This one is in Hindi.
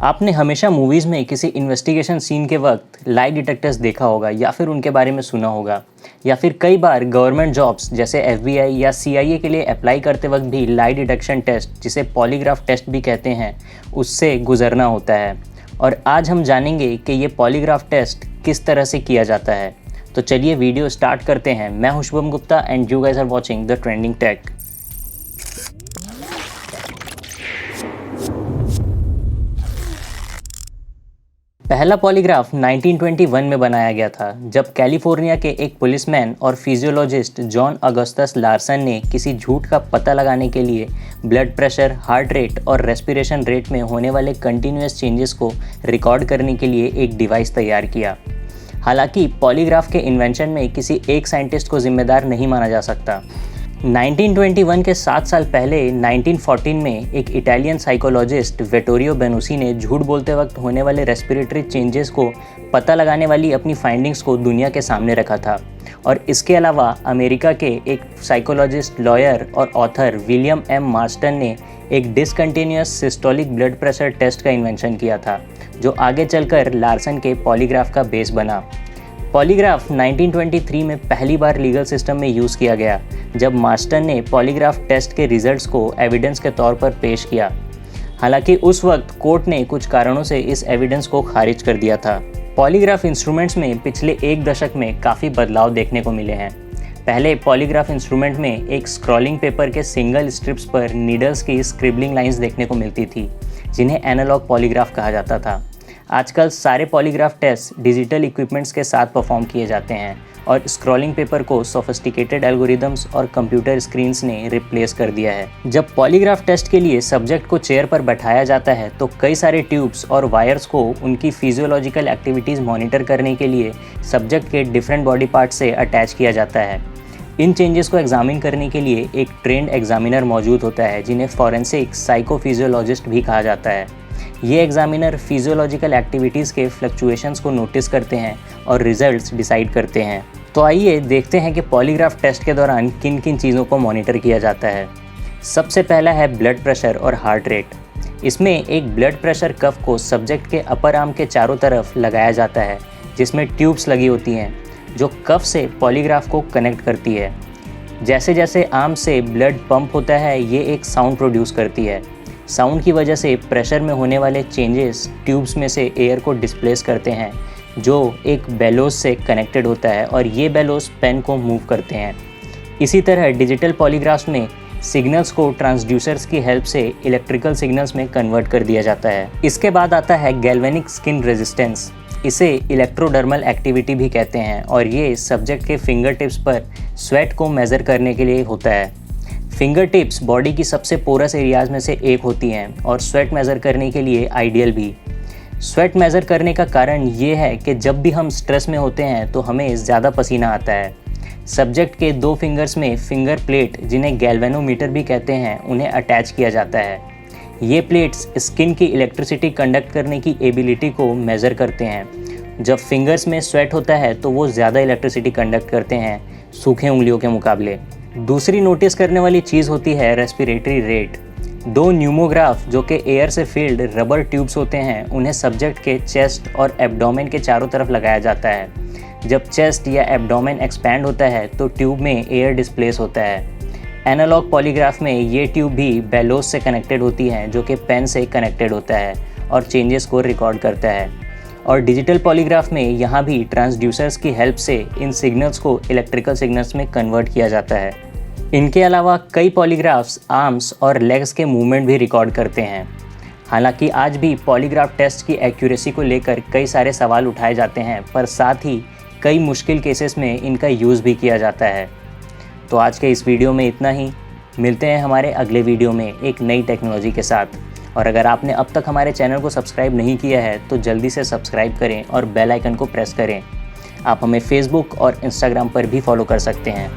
आपने हमेशा मूवीज़ में किसी इन्वेस्टिगेशन सीन के वक्त लाई डिटेक्टर्स देखा होगा या फिर उनके बारे में सुना होगा, या फिर कई बार गवर्नमेंट जॉब्स जैसे FBI या CIA के लिए अप्लाई करते वक्त भी लाई डिटेक्शन टेस्ट, जिसे पॉलीग्राफ टेस्ट भी कहते हैं, उससे गुजरना होता है। और आज हम जानेंगे कि ये पॉलीग्राफ टेस्ट किस तरह से किया जाता है। तो चलिए वीडियो स्टार्ट करते हैं। मैं हूं Shubham Gupta and you guys are watching the trending tech. पहला पॉलीग्राफ 1921 में बनाया गया था, जब कैलिफोर्निया के एक पुलिसमैन और फिजियोलॉजिस्ट जॉन अगस्टस लार्सन ने किसी झूठ का पता लगाने के लिए ब्लड प्रेशर, हार्ट रेट और रेस्पिरेशन रेट में होने वाले कंटिन्यूअस चेंजेस को रिकॉर्ड करने के लिए एक डिवाइस तैयार किया। हालांकि पॉलीग्राफ के इन्वेंशन में किसी एक साइंटिस्ट को जिम्मेदार नहीं माना जा सकता। 1921 के 7 साल पहले 1914 में एक इटालियन साइकोलॉजिस्ट वेटोरियो बेनुसी ने झूठ बोलते वक्त होने वाले रेस्पिरेटरी चेंजेस को पता लगाने वाली अपनी फाइंडिंग्स को दुनिया के सामने रखा था। और इसके अलावा अमेरिका के एक साइकोलॉजिस्ट, लॉयर और ऑथर विलियम एम मार्स्टन ने एक discontinuous systolic blood pressure test का इन्वेंशन किया था, जो आगे चलकर लार्सन के पॉलीग्राफ का बेस बना। पॉलीग्राफ 1923 में पहली बार लीगल सिस्टम में यूज़ किया गया, जब मार्स्टन ने पॉलीग्राफ टेस्ट के रिजल्ट्स को एविडेंस के तौर पर पेश किया। हालांकि उस वक्त कोर्ट ने कुछ कारणों से इस एविडेंस को खारिज कर दिया था। पॉलीग्राफ इंस्ट्रूमेंट्स में पिछले एक दशक में काफ़ी बदलाव देखने को मिले हैं। पहले पॉलीग्राफ इंस्ट्रूमेंट में एक स्क्रॉलिंग पेपर के सिंगल स्ट्रिप्स पर नीडल्स की स्क्रिबलिंग लाइंस देखने को मिलती थी, जिन्हें एनालॉग पॉलीग्राफ कहा जाता था। आजकल सारे पॉलीग्राफ टेस्ट डिजिटल इक्विपमेंट्स के साथ परफॉर्म किए जाते हैं और स्क्रॉलिंग पेपर को सोफिस्टिकेटेड एल्गोरिदम्स और कंप्यूटर स्क्रीन्स ने रिप्लेस कर दिया है। जब पॉलीग्राफ टेस्ट के लिए सब्जेक्ट को चेयर पर बैठाया जाता है तो कई सारे ट्यूब्स और वायर्स को उनकी फिजियोलॉजिकल एक्टिविटीज़ मॉनिटर करने के लिए सब्जेक्ट के डिफरेंट बॉडी पार्ट से अटैच किया जाता है। इन चेंजेस को एग्जामिन करने के लिए एक ट्रेंड एग्जामिनर मौजूद होता है, जिन्हें फॉरेंसिक साइकोफिजियोलॉजिस्ट भी कहा जाता है। ये एग्जामिनर फिजियोलॉजिकल एक्टिविटीज़ के फ्लक्चुएशंस को नोटिस करते हैं और रिजल्ट्स डिसाइड करते हैं। तो आइए देखते हैं कि पॉलीग्राफ टेस्ट के दौरान किन किन चीज़ों को मॉनिटर किया जाता है। सबसे पहला है ब्लड प्रेशर और हार्ट रेट। इसमें एक ब्लड प्रेशर कफ को सब्जेक्ट के अपर आर्म के चारों तरफ लगाया जाता है, जिसमें ट्यूब्स लगी होती हैं जो कफ से पॉलीग्राफ को कनेक्ट करती है। जैसे जैसे आर्म से ब्लड पंप होता है, ये एक साउंड प्रोड्यूस करती है। साउंड की वजह से प्रेशर में होने वाले चेंजेस ट्यूब्स में से एयर को डिस्प्लेस करते हैं, जो एक बेलोस से कनेक्टेड होता है, और ये बेलोस पेन को मूव करते हैं। इसी तरह डिजिटल पॉलीग्राफ्स में सिग्नल्स को ट्रांसड्यूसर्स की हेल्प से इलेक्ट्रिकल सिग्नल्स में कन्वर्ट कर दिया जाता है। इसके बाद आता है गैल्वेनिक स्किन रेजिस्टेंस। इसे इलेक्ट्रोडर्मल एक्टिविटी भी कहते हैं, और ये सब्जेक्ट के फिंगर टिप्स पर स्वेट को मेज़र करने के लिए होता है। फिंगर टिप्स बॉडी की सबसे पोरस एरियाज में से एक होती हैं और स्वेट मेज़र करने के लिए आइडियल भी। स्वेट मेज़र करने का कारण ये है कि जब भी हम स्ट्रेस में होते हैं तो हमें ज़्यादा पसीना आता है। सब्जेक्ट के 2 फिंगर्स में फिंगर प्लेट, जिन्हें गैल्वेनोमीटर भी कहते हैं, उन्हें अटैच किया जाता है। ये प्लेट्स स्किन की इलेक्ट्रिसिटी कंडक्ट करने की एबिलिटी को मेज़र करते हैं। जब फिंगर्स में स्वेट होता है तो वो ज़्यादा इलेक्ट्रिसिटी कंडक्ट करते हैं सूखे उंगलियों के मुकाबले। दूसरी नोटिस करने वाली चीज़ होती है रेस्पिरेटरी रेट। 2 न्यूमोग्राफ, जो कि एयर से फिल्ड रबर ट्यूब्स होते हैं, उन्हें सब्जेक्ट के चेस्ट और एब्डोमेन के चारों तरफ लगाया जाता है। जब चेस्ट या एब्डोमेन एक्सपैंड होता है तो ट्यूब में एयर डिस्प्लेस होता है। एनालॉग पॉलीग्राफ में ये ट्यूब भी बेलोस से कनेक्टेड होती हैं, जो कि पेन से कनेक्टेड होता है और चेंजेस को रिकॉर्ड करता है। और डिजिटल पॉलीग्राफ में यहाँ भी ट्रांसड्यूसर्स की हेल्प से इन सिग्नल्स को इलेक्ट्रिकल सिग्नल्स में कन्वर्ट किया जाता है। इनके अलावा कई पॉलीग्राफ्स आर्म्स और लेग्स के मूवमेंट भी रिकॉर्ड करते हैं। हालांकि आज भी पॉलीग्राफ टेस्ट की एक्यूरेसी को लेकर कई सारे सवाल उठाए जाते हैं, पर साथ ही कई मुश्किल केसेस में इनका यूज़ भी किया जाता है। तो आज के इस वीडियो में इतना ही। मिलते हैं हमारे अगले वीडियो में एक नई टेक्नोलॉजी के साथ। और अगर आपने अब तक हमारे चैनल को सब्सक्राइब नहीं किया है तो जल्दी से सब्सक्राइब करें और बेल आइकन को प्रेस करें। आप हमें फेसबुक और इंस्टाग्राम पर भी फॉलो कर सकते हैं।